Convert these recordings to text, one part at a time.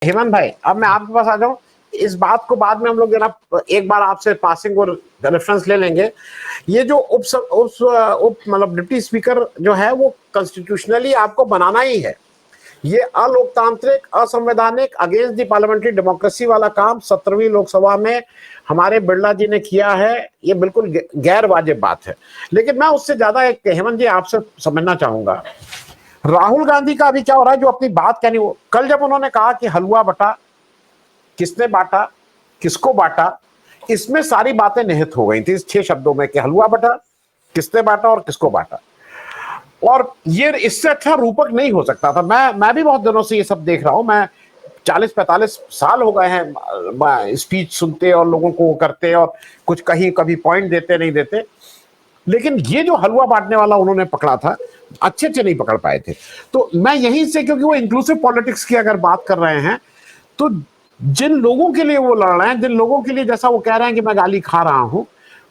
हेमंत भाई, अब मैं आपके पास आ जाऊं। इस बात को बाद में हम लोग जरा एक बार आपसे पासिंग और रेफरेंस ले लेंगे। ये जो उप मतलब डिप्टी स्पीकर जो है वो कॉन्स्टिट्यूशनली आपको बनाना ही है। ये अलोकतांत्रिक, असंवैधानिक, अगेंस्ट दी पार्लियामेंट्री डेमोक्रेसी वाला काम 17वीं लोकसभा में हमारे बिरला जी ने किया है। ये बिल्कुल गैर वाजिब बात है। लेकिन मैं उससे ज्यादा एक हेमंत जी आपसे समझना चाहूंगा, राहुल गांधी का अभी क्या हो रहा है, जो अपनी बात कहनी, वो कल जब उन्होंने कहा कि हलवा बटा, किसने बांटा, किसको बांटा, इसमें सारी बातें निहित हो गई थी इस 6 शब्दों में कि हलवा बटा, किसने बांटा और किसको बांटा। और ये इससे अच्छा रूपक नहीं हो सकता था। मैं भी बहुत दिनों से ये सब देख रहा हूं। मैं 40-45 साल हो गए हैं स्पीच सुनते और लोगों को करते, और कुछ कहीं कभी पॉइंट देते नहीं देते। लेकिन ये जो हलवा बांटने वाला उन्होंने पकड़ा था, अच्छे अच्छे नहीं पकड़ पाए थे। तो मैं यहीं से, क्योंकि वो इंक्लूसिव पॉलिटिक्स की अगर बात कर रहे हैं, तो जिन लोगों के लिए वो लड़ रहे हैं, जिन लोगों के लिए, जैसा वो कह रहे हैं कि मैं गाली खा रहा हूं,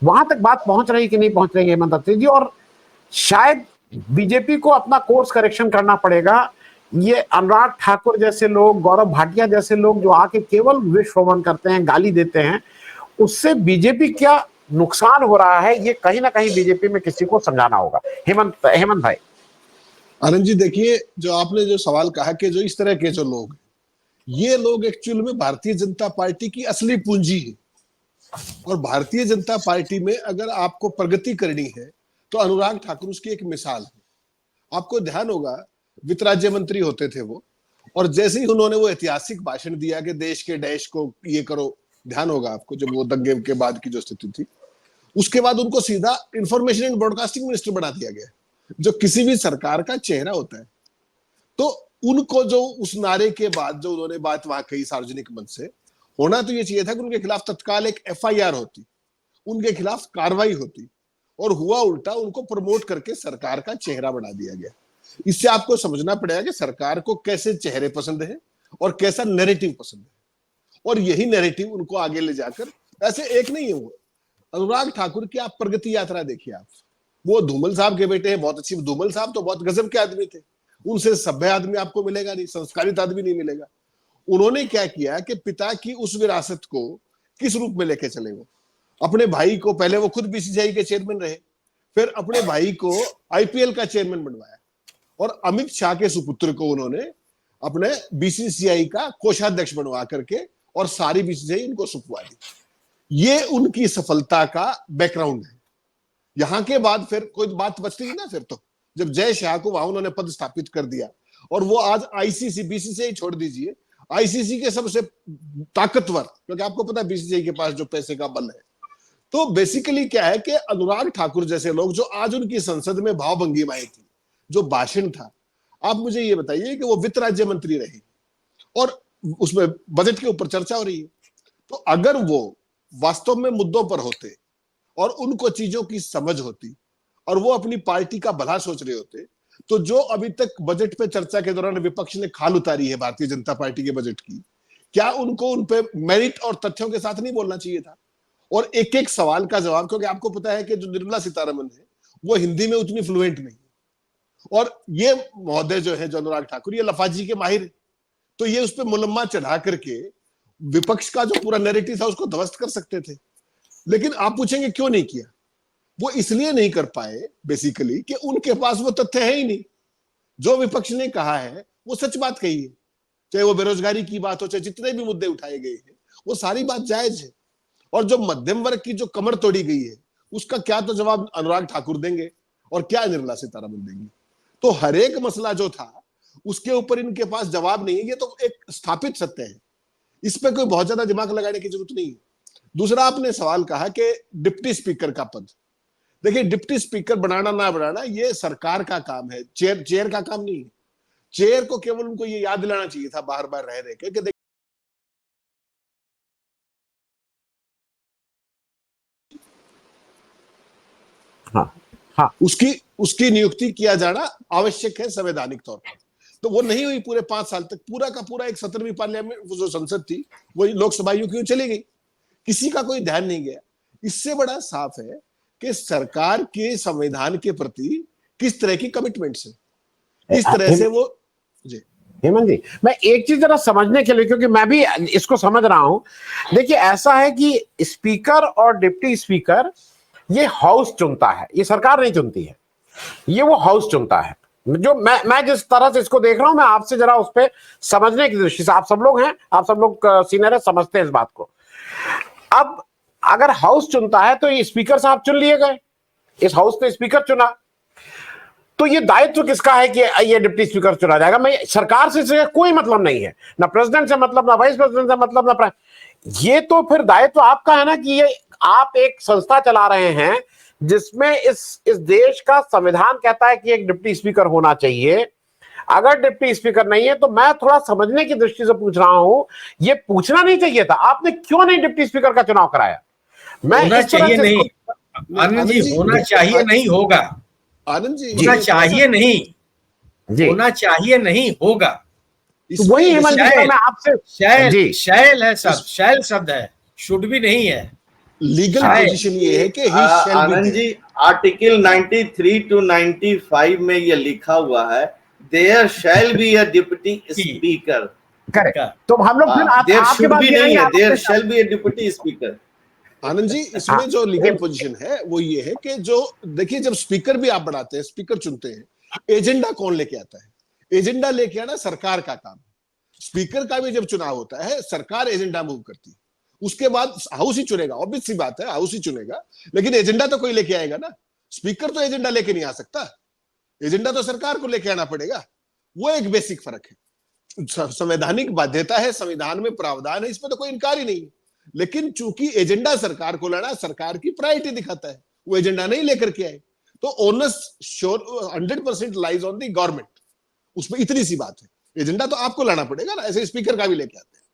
वहां तक बात पहुंच रही कि नहीं पहुंच रही है हेमंत अत्री जी। और शायद बीजेपी को अपना कोर्स करेक्शन करना पड़ेगा। ये अनुराग ठाकुर जैसे लोग, गौरव भाटिया जैसे लोग जो आके केवल विश्वभ्रमण करते हैं, गाली देते हैं, उससे बीजेपी क्या नुकसान हो रहा है, ये कहीं ना कहीं बीजेपी में किसी को समझाना होगा। हेमंत भाई। आनंद जी, देखिए, जो आपने जो सवाल कहा कि जो इस तरह के जो लोग, ये लोग एक्चुअल में भारतीय जनता पार्टी की असली पूंजी है। और भारतीय जनता पार्टी में अगर आपको प्रगति करनी है तो अनुराग ठाकुर उसकी एक मिसाल है। आपको ध्यान होगा, वित्त राज्य मंत्री होते थे वो, और जैसे ही उन्होंने वो ऐतिहासिक भाषण दिया कि देश के डैश को ये करो, ध्यान होगा आपको जब वो दंगे के बाद की जो स्थिति थी, उसके बाद उनको सीधा इंफॉर्मेशन एंड ब्रॉडकास्टिंग मिनिस्टर बना दिया गया, जो किसी भी सरकार का चेहरा होता है। तो उनको जो उस नारे के बाद जो उन्होंने बात वहां कही सार्वजनिक मंच से, होना तो ये चाहिए था कि उनके खिलाफ तत्काल एक एफआईआर होती, उनके खिलाफ कार्रवाई होती, और हुआ उल्टा, उनको प्रमोट करके सरकार का चेहरा बना दिया गया। इससे आपको समझना पड़ेगा कि सरकार को कैसे चेहरे पसंद है और कैसा नैरेटिव पसंद है, और यही नैरेटिव उनको आगे ले जाकर, ऐसे एक नहीं है वो। अनुराग ठाकुर की आप प्रगति यात्रा देखिए आप, वो धूमल साहब के बेटे हैं, बहुत अच्छी। धूमल साहब तो बहुत गजब के आदमी थे, उनसे सभ्य आदमी आपको मिलेगा नहीं, संस्कारित आदमी नहीं मिलेगा। उन्होंने क्या किया कि पिता की उस विरासत को किस रूप में लेके चले। वो अपने भाई को, पहले वो खुद बीसीसीआई के चेयरमैन रहे, फिर अपने भाई को आईपीएल का चेयरमैन बनवाया, और अमित शाह के सुपुत्र को उन्होंने अपने बीसीसीआई का कोषाध्यक्ष बनवा करके और सारी बीसीसीआई उनको सुपवा दी। ये उनकी सफलता का बैकग्राउंड है। यहां के बाद फिर कोई बात बचती नहीं ना, फिर तो जब जय शाह को वहां उन्होंने पद स्थापित कर दिया, और वो आज आईसीसी, बीसीसीआई छोड़ दीजिए, आईसीसी के सबसे ताकतवर, क्योंकि आपको पता है बीसीसीआई के पास जो पैसे का बल है। तो बेसिकली क्या है कि अनुराग ठाकुर जैसे लोग, जो आज उनकी संसद में भावभंगिमाएं थी, जो भाषण था, आप मुझे ये बताइए कि वो वित्त राज्य मंत्री रहे और उसमें बजट के ऊपर चर्चा हो रही है, तो अगर वो वास्तव में मुद्दों पर होते और उनको चीजों की समझ होती और वो अपनी पार्टी का भला सोच रहे होते, तो जो अभी तक बजट पे चर्चा के दौरान विपक्ष ने खाल उतारी है भारतीय जनता पार्टी के बजट की, क्या उनको उन पे मेरिट और तथ्यों के साथ नहीं बोलना चाहिए था, और एक एक सवाल का जवाब? क्योंकि आपको पता है कि जो निर्मला सीतारमन है वो हिंदी में उतनी फ्लुएंट नहीं, और ये महोदय जो है, जो अनुराग ठाकुर, ये लफाजी के माहिर है। तो ये उस पर मुलम्मा चढ़ा करके विपक्ष का जो पूरा नैरेटिव था उसको ध्वस्त कर सकते थे। लेकिन आप पूछेंगे क्यों नहीं किया? वो इसलिए नहीं कर पाए बेसिकली कि उनके पास वो तथ्य है ही नहीं। जो विपक्ष ने कहा है वो सच बात कही है, चाहे वो बेरोजगारी की बात हो, चाहे जितने भी मुद्दे उठाए गए हैं, वो सारी बात जायज है। और जो मध्यम वर्ग की जो कमर तोड़ी गई है, उसका क्या तो जवाब अनुराग ठाकुर देंगे और क्या निर्मला सीतारमन देंगी। तो हर एक मसला जो था उसके ऊपर इनके पास जवाब नहीं है। ये तो एक स्थापित सत्य है, इस पे कोई बहुत ज्यादा दिमाग लगाने की जरूरत नहीं है। दूसरा, आपने सवाल कहा कि डिप्टी स्पीकर का पद, देखिए, डिप्टी स्पीकर बनाना ना बनाना ये सरकार का काम है, चेयर का काम नहीं है। चेयर को केवल उनको ये याद दिलाना चाहिए था बार बार रह रहे कि हाँ, हाँ। उसकी उसकी नियुक्ति किया जाना आवश्यक है संवैधानिक तौर पर। तो वो नहीं हुई पूरे 5 साल तक। पूरा का पूरा एक 17वीं पार्लियामेंट, जो संसद थी, वो लोकसभा क्यों चली गई, किसी का कोई ध्यान नहीं गया। इससे बड़ा साफ है कि सरकार के संविधान के प्रति किस तरह की कमिटमेंट्स है, किस तरह से वो। जी। हेमंत जी, मैं एक चीज जरा समझने के लिए, क्योंकि मैं भी इसको समझ रहा हूं। देखिए, ऐसा है कि स्पीकर और डिप्टी स्पीकर ये हाउस चुनता है, ये सरकार नहीं चुनती है, ये वो हाउस चुनता है। जो मैं जिस तरह से इसको देख रहा हूं, मैं आपसे जरा उस पर समझने की दृष्टि से, आप सब लोग हैं, आप सब लोग सीनियर है, समझते हैं इस बात को। अब अगर हाउस चुनता है तो ये स्पीकर साहब चुन लिए गए, इस हाउस ने स्पीकर चुना, तो ये दायित्व किसका है कि ये डिप्टी स्पीकर चुना जाएगा? मैं, सरकार से कोई मतलब नहीं है, ना प्रेसिडेंट से मतलब, ना वाइस प्रेसिडेंट से मतलब, ना ये तो फिर दायित्व आपका है ना, कि ये आप एक संस्था चला रहे हैं जिसमें इस देश का संविधान कहता है कि एक डिप्टी स्पीकर होना चाहिए। अगर डिप्टी स्पीकर नहीं है तो मैं थोड़ा समझने की दृष्टि से पूछ रहा हूं, ये पूछना नहीं चाहिए था आपने, क्यों नहीं डिप्टी स्पीकर का चुनाव कराया? मैं होना इस तरह चाहिए से नहीं, आनंद जी, होना चाहिए नहीं, होगा। आनंद जी, होना चाहिए नहीं, जी, होना चाहिए नहीं, होगा। तो वही हेमंत जी, मैं आपसे शैल, जी, शैल है शब्द, शैल शब्द है, शुड भी नहीं है। लीगल पोजीशन ये है कि he shall be Anand ji, article 93 to 95 में ये लिखा हुआ है, there shall be a deputy speaker. Correct. तो हम लोग फिर देयर आपके शुड पास भी नहीं है, there shall be a deputy speaker. Anand ji, इसमें जो लीगल पोजीशन है वो ये है कि जो देखिए, जब स्पीकर भी आप बढ़ाते हैं, स्पीकर चुनते हैं, एजेंडा कौन लेके आता है? एजेंडा लेके आना सरकार का काम। स्पीकर का भी जब चुनाव होता है, सरकार एजेंडा मूव करती है, उसके बाद हाउस ही चुनेगा। ऑब्वियस सी बात है, हाउस ही चुनेगा, लेकिन एजेंडा तो कोई लेके आएगा ना। स्पीकर तो एजेंडा लेके नहीं आ सकता, एजेंडा तो सरकार को लेके आना पड़ेगा। वो एक बेसिक फर्क है। संवैधानिक बाध्यता है, संविधान में प्रावधान है, इसमें तो कोई इनकार ही नहीं है। लेकिन चूंकि एजेंडा सरकार को लाना सरकार की प्रायोरिटी दिखाता है, वो एजेंडा नहीं लेकर के आए, तो onus sure 100% lies on the government. उसमें इतनी सी बात है, एजेंडा तो आपको लाना पड़ेगा ना, ऐसे स्पीकर का भी लेके आते हैं।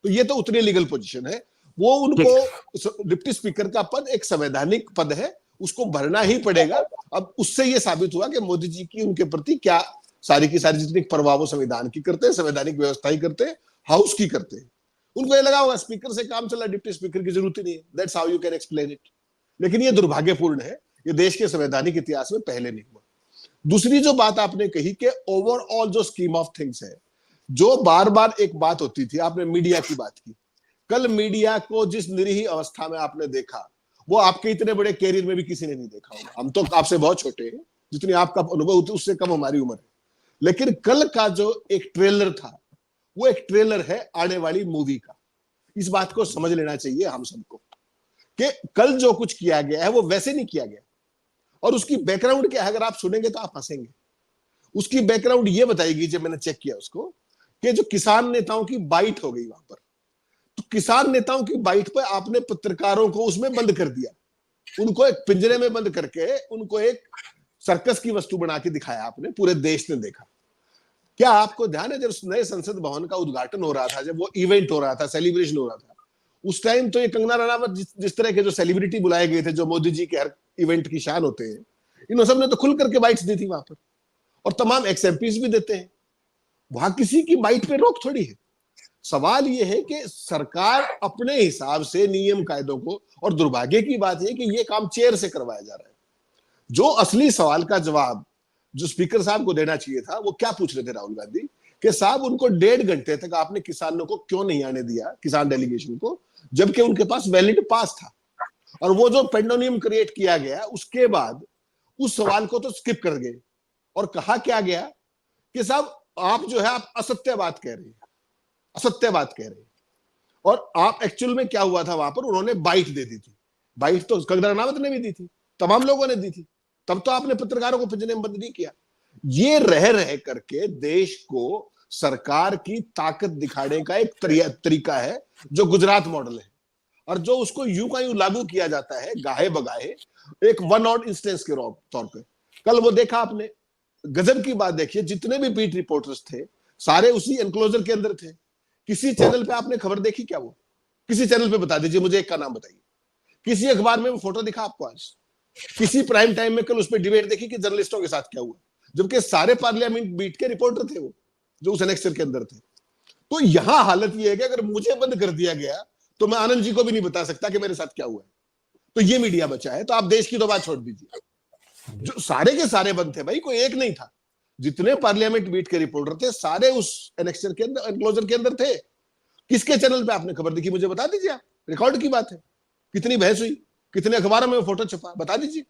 तो ये तो उतनी लीगल पोजीशन है। वो उनको डिप्टी स्पीकर का पद एक संवैधानिक पद है, उसको भरना ही पड़ेगा। अब उससे ये साबित हुआ कि मोदी जी की उनके प्रति क्या सारी की सारी जितनी परवाह वो संविधान की करते हैं, संवैधानिक व्यवस्था ही करते हैं, हाउस की करते हैं। उनको ये लगा होगा स्पीकर से काम चला, डिप्टी स्पीकर की जरूरत ही नहीं है। That's how you can explain it. लेकिन ये दुर्भाग्यपूर्ण है, ये देश के संवैधानिक इतिहास में पहले नहीं हुआ। दूसरी जो बात आपने कही कि ओवरऑल जो स्कीम ऑफ थिंग्स है, जो बार बार एक बात होती थी, आपने मीडिया की बात की। कल मीडिया को जिस निरीह अवस्था में आपने देखा, वो आपके इतने बड़े कैरियर में भी किसी ने नहीं देखा होगा। हम तो आपसे बहुत छोटे हैं, जितनी आपका अनुभव उससे कम हमारी उम्र है। लेकिन कल का जो एक ट्रेलर था, वो एक ट्रेलर है आने वाली मूवी का। इस बात को समझ लेना चाहिए हम सबको कि कल जो कुछ किया गया है वो वैसे नहीं किया गया। और उसकी बैकग्राउंड क्या है, अगर आप सुनेंगे तो आप हंसेंगे। उसकी बैकग्राउंड ये बताएगी, जब मैंने चेक किया उसको, कि जो किसान नेताओं की बाइट हो गई वहां पर, तो किसान नेताओं की बाइट पर आपने पत्रकारों को उसमें बंद कर दिया, उनको एक पिंजरे में बंद करके उनको एक सर्कस की वस्तु बना के दिखाया आपने, पूरे देश ने देखा। क्या आपको ध्यान है, जब नए संसद भवन का उद्घाटन हो रहा था, जब वो इवेंट हो रहा था, सेलिब्रेशन हो रहा था, उस टाइम तो ये कंगना रनावत जिस तरह के जो सेलिब्रिटी बुलाए गए थे, जो मोदी जी के हर इवेंट की शान होते हैं, इन सब ने तो खुल करके बाइट्स दी थी वहां पर, और तमाम एक्सएमपीज भी देते हैं। वहां किसी की बाइट पे रोक थोड़ी है। सवाल यह है कि सरकार अपने हिसाब से नियम कायदों को, और दुर्भाग्य की बात यह कि यह काम चेयर से करवाया जा रहा है। जो असली सवाल का जवाब जो स्पीकर साहब को देना चाहिए था, वो क्या पूछ रहे थे राहुल गांधी, कि साहब उनको 1.5 घंटे तक आपने किसानों को क्यों नहीं आने दिया, किसान डेलीगेशन को, जबकि उनके पास वैलिड पास था। और वो जो पेंडोनियम क्रिएट किया गया, उसके बाद उस सवाल को तो स्किप कर गए, और कहा क्या गया कि साहब आप जो है, आप असत्य बात कह रहे हैं, असत्य बात कह रहे हैं। और आप एक्चुअल में क्या हुआ था वहां पर, उन्होंने बाइट दे दी थी। बाइट तो कंगना रनावत ने भी दी थी, तमाम लोगों ने दी थी, तब तो आपने पत्रकारों को पिंजरे में बंद नहीं किया। ये रह रह करके देश को सरकार की ताकत दिखाने का एक तरीका है, जो गुजरात मॉडल है, और जो उसको यूं का यूं लागू किया जाता है गाहे बगाहे, एक वन आउट इंस्टेंस के तौर पे। कल वो देखा आपने, गजब की बात देखिए, जितने भी बीट रिपोर्टर्स थे सारे उसी एनक्लोजर के अंदर थे। किसी चैनल पे आपने खबर देखी क्या? वो किसी चैनल पे बता दीजिए मुझे, एक का नाम बताइए। किसी अखबार में वो फोटो दिखा आपको आज? किसी प्राइम टाइम में कल उस पर डिबेट देखी कि जर्नलिस्टों के साथ क्या हुआ? जबकि सारे पार्लियामेंट बीट के रिपोर्टर थे वो, जो उस एनेक्सर के अंदर थे। तो यहां हालत यह है कि अगर मुझे बंद कर दिया गया तो मैं आनंद जी को भी नहीं बता सकता कि मेरे साथ क्या हुआ है। तो ये मीडिया बचा है। तो आप देश की तो बात छोड़ दीजिए, जो सारे के सारे बंद थे भाई, कोई एक नहीं था। जितने पार्लियामेंट बीट के रिपोर्टर थे सारे उस एनेक्सर के अंदर, एनक्लोजर के अंदर थे। किसके चैनल पे आपने खबर देखी, मुझे बता दीजिए आप। रिकॉर्ड की बात है, कितनी बहस हुई, कितने अखबारों में फोटो छपा, बता दीजिए।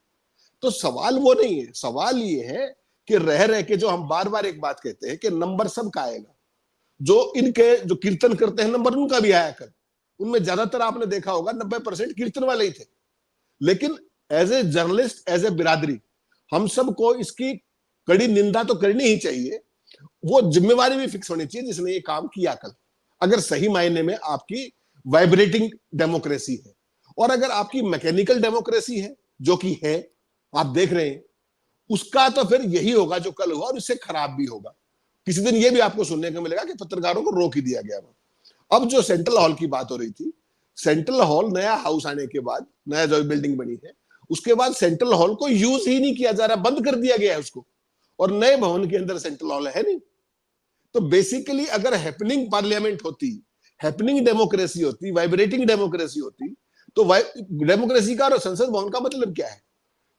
तो सवाल वो नहीं है, सवाल ये है कि रह रह के जो हम बार बार एक बात कहते हैं कि नंबर सबका आएगा। जो इनके जो कीर्तन करते हैं नंबर उनका भी आया कर, उनमें ज्यादातर आपने देखा होगा 90% कीर्तन वाले ही थे। लेकिन as a journalist, as a बिरादरी, हम सबको इसकी कड़ी निंदा तो करनी ही चाहिए। वो जिम्मेवारी भी फिक्स होनी चाहिए जिसने ये काम किया कल। अगर सही मायने में आपकी वाइब्रेटिंग डेमोक्रेसी है और अगर आपकी मैकेनिकल डेमोक्रेसी है, जो कि है, आप देख रहे हैं, उसका तो फिर यही होगा जो कल हुआ और इससे खराब भी होगा। किसी दिन ये भी आपको सुनने को मिलेगा कि पत्रकारों को रोक ही दिया गया। अब जो सेंट्रल हॉल की बात हो रही थी, सेंट्रल हॉल नया हाउस आने के बाद, नया जो बिल्डिंग बनी है, उसके बाद सेंट्रल हॉल को यूज ही नहीं किया जा रहा, बंद कर दिया गया है उसको, और नए भवन के अंदर सेंट्रल हॉल है नहीं। तो बेसिकली अगर हैपनिंग पार्लियामेंट होती, हैपनिंग डेमोक्रेसी होती, वाइब्रेटिंग डेमोक्रेसी होती, तो डेमोक्रेसी का और संसद भवन का मतलब क्या है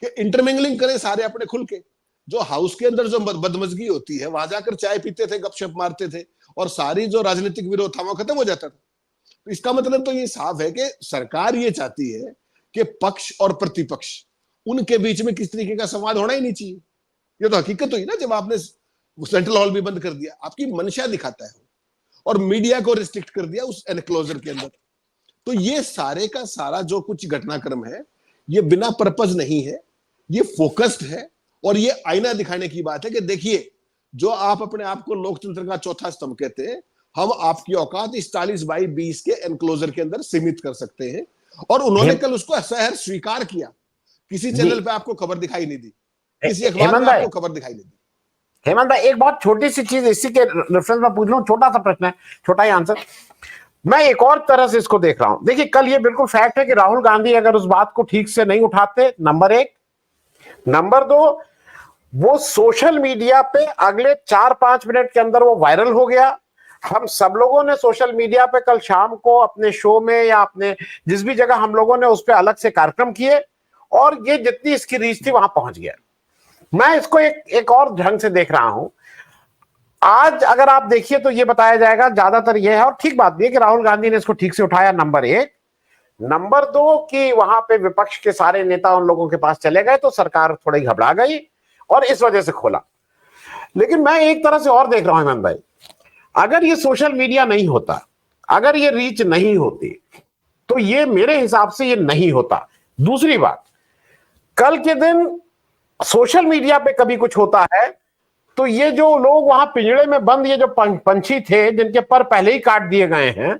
कि इंटरमिंगलिंग करें सारे अपने खुल के। जो हाउस के अंदर जो बदमजगी होती है, वहां जाकर चाय पीते थे, गपशप मारते थे, और सारी जो राजनीतिक विरोध था वो खत्म हो जाता था। तो इसका मतलब तो ये साफ है कि सरकार ये चाहती है कि पक्ष और प्रतिपक्ष, उनके बीच में किस तरीके का संवाद होना ही नहीं चाहिए। ये तो हकीकत हुई ना, जब आपने सेंट्रल हॉल भी बंद कर दिया, आपकी मंशा दिखाता है, और मीडिया को रिस्ट्रिक्ट कर दिया उस एनक्लोजर के अंदर। तो ये सारे का सारा जो कुछ घटनाक्रम है, ये बिना पर्पज नहीं है, ये फोकस्ड है, और ये आईना दिखाने की बात है कि देखिए, जो आप अपने आप को लोकतंत्र का चौथा स्तंभ कहते हैं, हम आपकी औकात 40x20 के एनक्लोजर के अंदर सीमित कर सकते हैं। और उन्होंने कल उसको सहर स्वीकार किया। किसी चैनल पे आपको खबर दिखाई नहीं दी, किसी अखबार में आपको खबर दिखाई नहीं दी। हेमंत भाई, एक बहुत छोटी सी चीज इसी के रेफरेंस में पूछ लूं, छोटा सा प्रश्न है, छोटा ही आंसर। मैं एक और तरह से इसको देख रहा हूं। देखिए, कल ये बिल्कुल फैक्ट है कि राहुल गांधी अगर उस बात को ठीक से नहीं उठाते, नंबर एक। नंबर दो, वो सोशल मीडिया पे अगले 4-5 मिनट के अंदर वो वायरल हो गया। हम सब लोगों ने सोशल मीडिया पे कल शाम को अपने शो में या अपने जिस भी जगह हम लोगों ने उस पे अलग से कार्यक्रम किए, और ये जितनी इसकी रीच थी वहां पहुंच गया। मैं इसको एक और ढंग से देख रहा हूं। आज अगर आप देखिए तो ये बताया जाएगा, ज्यादातर ये है, और ठीक बात भी है कि राहुल गांधी ने इसको ठीक से उठाया, नंबर एक। नंबर दो कि वहां पे विपक्ष के सारे नेता उन लोगों के पास चले गए तो सरकार थोड़ी घबरा गई और इस वजह से खोला। लेकिन मैं एक तरह से और देख रहा हूं हेमंत भाई, अगर ये सोशल मीडिया नहीं होता, अगर ये रीच नहीं होती, तो ये मेरे हिसाब से ये नहीं होता। दूसरी बात, कल के दिन सोशल मीडिया पे कभी कुछ होता है तो ये जो लोग वहां पिंजड़े में बंद, ये जो पंछी थे जिनके पर पहले ही काट दिए गए हैं,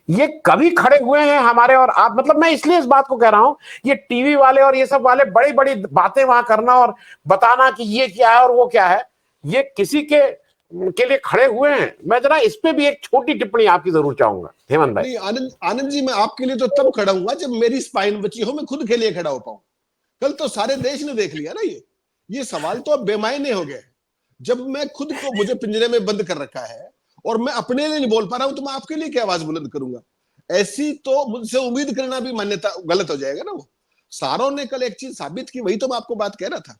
ये कभी खड़े हुए हैं हमारे और आप, मतलब मैं इसलिए इस बात को कह रहा हूं, ये टीवी वाले और ये सब वाले बड़ी बड़ी बातें वहां करना और बताना कि ये क्या है और वो क्या है, ये किसी के लिए खड़े हुए हैं। मैं जरा इस पे भी एक छोटी टिप्पणी आपकी जरूर चाहूंगा हेमंत भाई। आनंद जी, मैं आपके लिए तो तब खड़ा हूंगा जब मेरी स्पाइन बची हो, मैं खुद के लिए खड़ा हो पाऊं। कल तो सारे देश ने देख लिया ना, ये सवाल तो अब बेमायने हो गए। जब मैं खुद को, मुझे पिंजरे में बंद कर रखा है और मैं अपने लिए नहीं बोल पा रहा हूं, तो मैं आपके लिए क्या आवाज बुलंद करूंगा? ऐसी तो मुझसे उम्मीद करना भी मान्यता गलत हो जाएगा ना। वो सारों ने कल एक चीज साबित की, वही तो मैं आपको बात कह रहा था।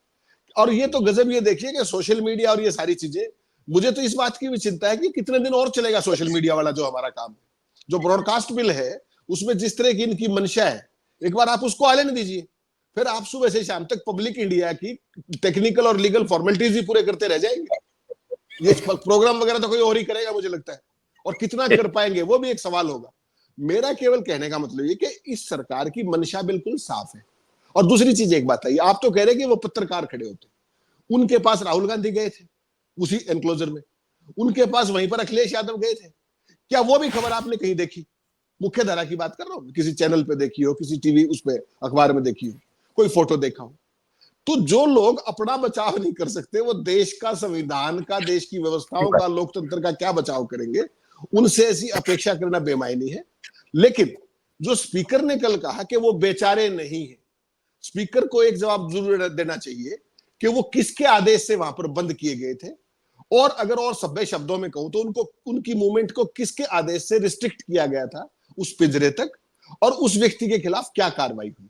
और ये तो गजब, ये देखिए कि सोशल मीडिया और ये सारी चीजें, मुझे तो इस बात की भी चिंता है कि कितने दिन और चलेगा सोशल मीडिया वाला जो हमारा काम है। जो ब्रॉडकास्ट बिल है उसमें जिस तरह की इनकी मंशा है, एक बार आप उसको आने दीजिए, फिर आप सुबह से शाम तक पब्लिक इंडिया की टेक्निकल और लीगल फॉर्मेलिटीज ही पूरे करते रह जाएंगे। ये प्रोग्राम वगैरह तो कोई और ही करेगा मुझे लगता है, और कितना कर पाएंगे वो भी एक सवाल होगा। मेरा केवल कहने का मतलब ये कि इस सरकार की मंशा बिल्कुल साफ है। और दूसरी चीज एक बात है, आप तो कह रहे कि वो पत्रकार खड़े होते, उनके पास राहुल गांधी गए थे उसी एनक्लोजर में, उनके पास वहीं पर अखिलेश यादव गए थे, क्या वो भी खबर आपने कहीं देखी? मुख्य धारा की बात कर रहा हूं, किसी चैनल पे देखी हो, किसी टीवी उस पे अखबार में देखी हो, कोई फोटो देखा हो? तो जो लोग अपना बचाव नहीं कर सकते, वो देश का, संविधान का, देश की व्यवस्थाओं का, लोकतंत्र का क्या बचाव करेंगे? उनसे ऐसी अपेक्षा करना बेमायनी है। लेकिन जो स्पीकर ने कल कहा कि वो बेचारे नहीं है, स्पीकर को एक जवाब जरूर देना चाहिए कि वो किसके आदेश से वहां पर बंद किए गए थे, और अगर और सभ्य शब्दों में कहूं तो उनको, उनकी मूवमेंट को किसके आदेश से रिस्ट्रिक्ट किया गया था उस पिंजरे तक, और उस व्यक्ति के खिलाफ क्या कार्रवाई हुई?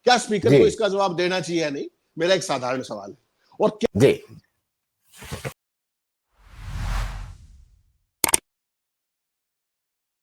क्या स्पीकर को इसका जवाब देना चाहिए या नहीं? मेरा एक साधारण सवाल है। और क्या